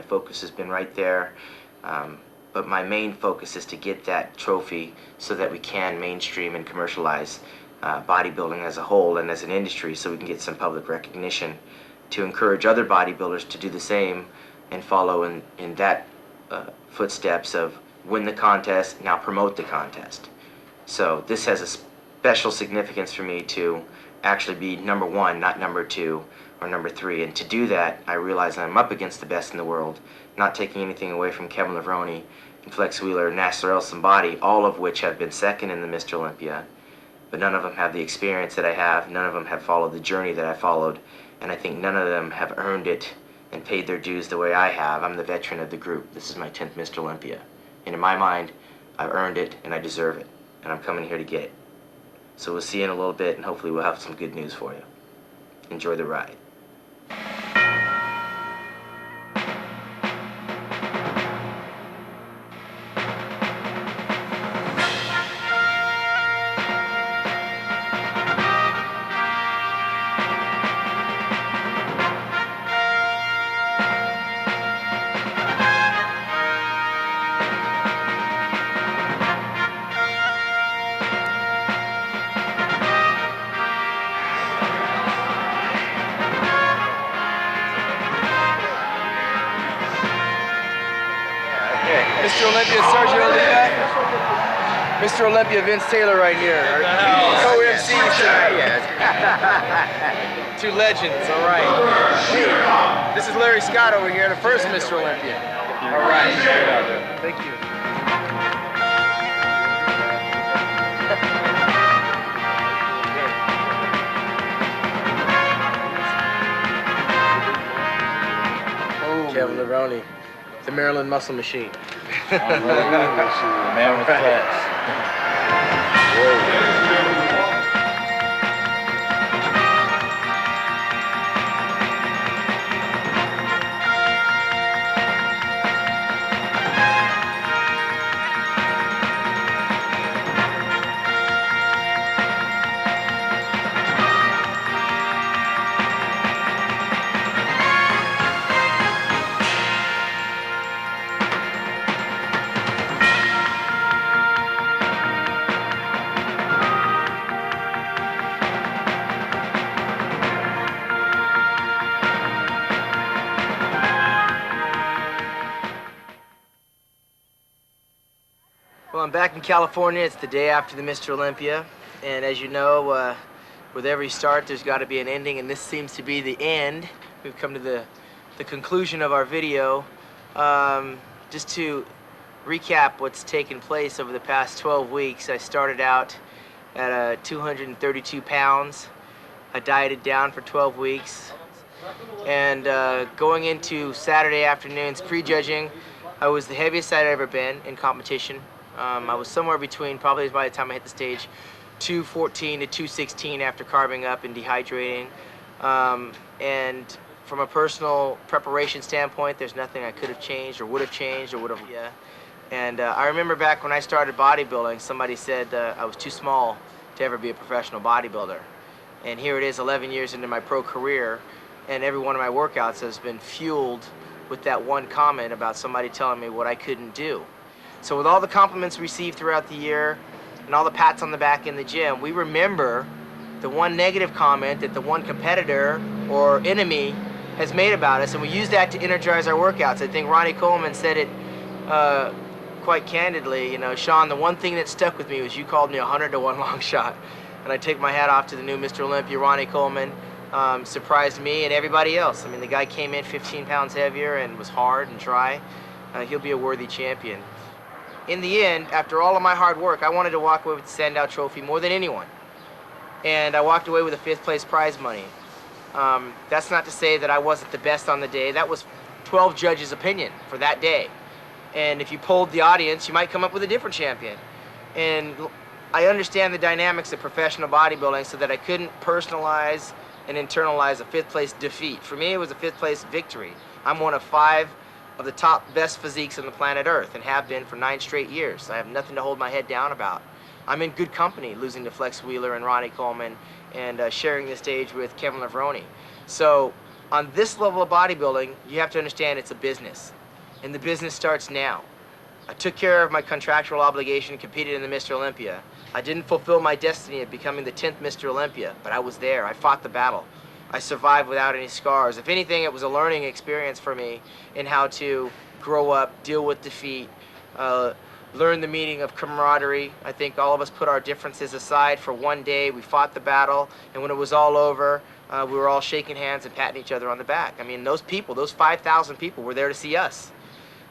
focus has been right there. But my main focus is to get that trophy so that we can mainstream and commercialize bodybuilding as a whole and as an industry, so we can get some public recognition to encourage other bodybuilders to do the same and follow in that footsteps of win the contest, now promote the contest. So this has a special significance for me to actually be number one, not number two or number three. And to do that, I realize I'm up against the best in the world, not taking anything away from Kevin Levrone and Flex Wheeler and Nasser El Somebody, all of which have been second in the Mr. Olympia. But none of them have the experience that I have. None of them have followed the journey that I followed. And I think none of them have earned it and paid their dues the way I have. I'm the veteran of the group. This is my 10th Mr. Olympia. And in my mind, I've earned it and I deserve it. And I'm coming here to get it. So we'll see you in a little bit, and hopefully we'll have some good news for you. Enjoy the ride. Mr. Olympia, Sergio Oliva. Mr. Olympia, Vince Taylor right here. Co-MCs tonight. Two legends, all right. Hey, this is Larry Scott over here, the first Mr. Olympia. All right. Thank you. Kevin Levrone, the Maryland Muscle Machine. Man with class. Well, I'm back in California. It's the day after the Mr. Olympia, and as you know, with every start there's got to be an ending, and this seems to be the end. We've come to the conclusion of our video. Just to recap what's taken place over the past 12 weeks, I started out at 232 pounds. I dieted down for 12 weeks, and going into Saturday afternoon's prejudging, I was the heaviest I'd ever been in competition. I was somewhere between, probably by the time I hit the stage, 214 to 216 after carbing up and dehydrating. And from a personal preparation standpoint, there's nothing I could have changed or would have changed or would have, yeah. And I remember back when I started bodybuilding, somebody said I was too small to ever be a professional bodybuilder. And here it is 11 years into my pro career, and every one of my workouts has been fueled with that one comment about somebody telling me what I couldn't do. So with all the compliments received throughout the year and all the pats on the back in the gym, we remember the one negative comment that the one competitor or enemy has made about us, and we use that to energize our workouts. I think Ronnie Coleman said it quite candidly, you know, Shawn, the one thing that stuck with me was you called me 100 to 1 long shot. And I take my hat off to the new Mr. Olympia, Ronnie Coleman. Surprised me and everybody else. I mean, the guy came in 15 pounds heavier and was hard and dry. He'll be a worthy champion. In the end, after all of my hard work, I wanted to walk away with the standout trophy more than anyone. And I walked away with a 5th place prize money. That's not to say that I wasn't the best on the day. That was 12 judges' opinion for that day. And if you polled the audience, you might come up with a different champion. And I understand the dynamics of professional bodybuilding, so that I couldn't personalize and internalize a 5th place defeat. For me, it was a 5th place victory. I'm one of 5 of the top best physiques on the planet Earth, and have been for 9 straight years. I have nothing to hold my head down about. I'm in good company, losing to Flex Wheeler and Ronnie Coleman, and sharing the stage with Kevin Levrone. So on this level of bodybuilding, you have to understand it's a business, and the business starts now. I took care of my contractual obligation and competed in the Mr. Olympia. I didn't fulfill my destiny of becoming the 10th Mr. Olympia, but I was there. I fought the battle. I survived without any scars. If anything, it was a learning experience for me in how to grow up, deal with defeat, learn the meaning of camaraderie. I think all of us put our differences aside for one day. We fought the battle, and when it was all over, we were all shaking hands and patting each other on the back. I mean, those people, those 5,000 people were there to see us.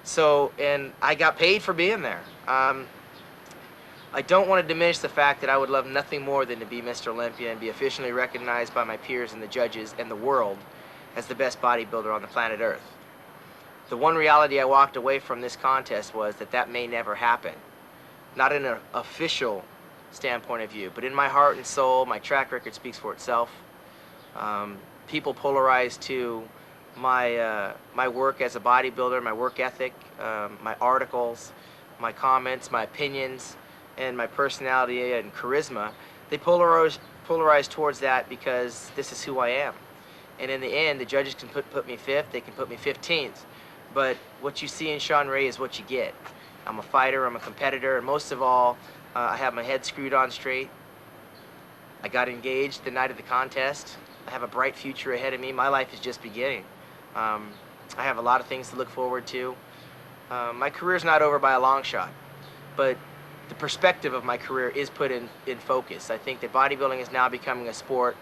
So, and I got paid for being there. I don't want to diminish the fact that I would love nothing more than to be Mr. Olympia and be officially recognized by my peers and the judges and the world as the best bodybuilder on the planet Earth. The one reality I walked away from this contest was that that may never happen. Not in an official standpoint of view, but in my heart and soul, my track record speaks for itself. People polarize to my work as a bodybuilder, my work ethic, my articles, my comments, my opinions, and my personality and charisma. They polarize towards that because this is who I am. And in the end, the judges can put me 5th, they can put me 15th. But what you see in Shawn Ray is what you get. I'm a fighter, I'm a competitor, and most of all, I have my head screwed on straight. I got engaged the night of the contest. I have a bright future ahead of me. My life is just beginning. I have a lot of things to look forward to. My career's not over by a long shot, but the perspective of my career is put in focus. I think that bodybuilding is now becoming a sport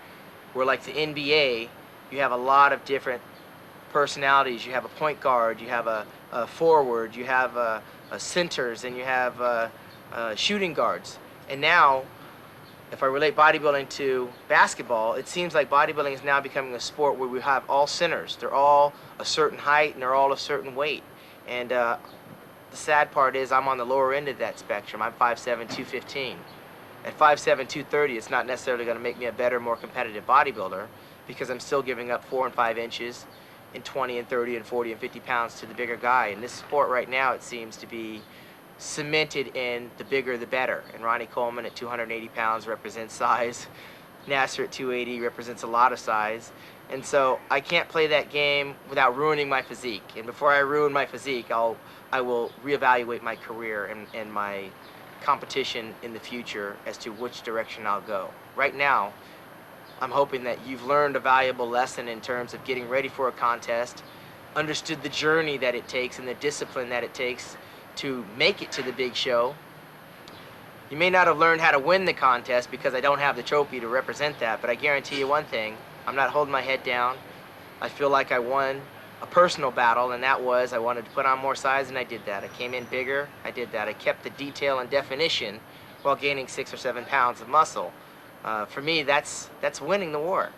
where, like the NBA, you have a lot of different personalities. You have a point guard, you have a forward, you have centers, and you have shooting guards. And now, if I relate bodybuilding to basketball, it seems like bodybuilding is now becoming a sport where we have all centers. They're all a certain height and they're all a certain weight. And the sad part is I'm on the lower end of that spectrum. I'm 5'7", 215. At 5'7", 230, it's not necessarily going to make me a better, more competitive bodybuilder because I'm still giving up 4 and 5 inches in 20 and 30 and 40 and 50 pounds to the bigger guy. In this sport right now, it seems to be cemented in the bigger the better. And Ronnie Coleman at 280 pounds represents size. Nasser at 280 represents a lot of size. And so I can't play that game without ruining my physique. And before I ruin my physique, I will reevaluate my career and my competition in the future as to which direction I'll go. Right now, I'm hoping that you've learned a valuable lesson in terms of getting ready for a contest, understood the journey that it takes and the discipline that it takes to make it to the big show. You may not have learned how to win the contest because I don't have the trophy to represent that, but I guarantee you one thing, I'm not holding my head down. I feel like I won a personal battle, and that was I wanted to put on more size, and I did that. I came in bigger, I did that. I kept the detail and definition while gaining 6 or 7 pounds of muscle. For me, that's winning the war.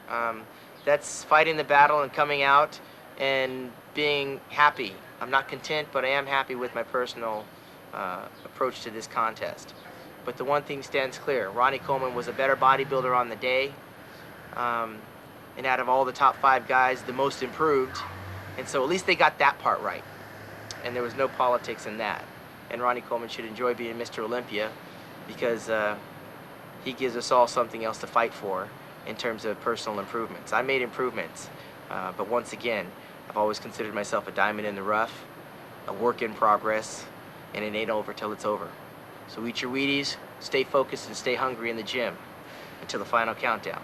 That's fighting the battle and coming out and being happy. I'm not content, but I am happy with my personal approach to this contest. But the one thing stands clear. Ronnie Coleman was a better bodybuilder on the day. And out of all the top 5 guys, the most improved. And so at least they got that part right. And there was no politics in that. And Ronnie Coleman should enjoy being Mr. Olympia because he gives us all something else to fight for in terms of personal improvements. I made improvements, but once again, I've always considered myself a diamond in the rough, a work in progress, and it ain't over till it's over. So eat your Wheaties, stay focused, and stay hungry in the gym until the final countdown.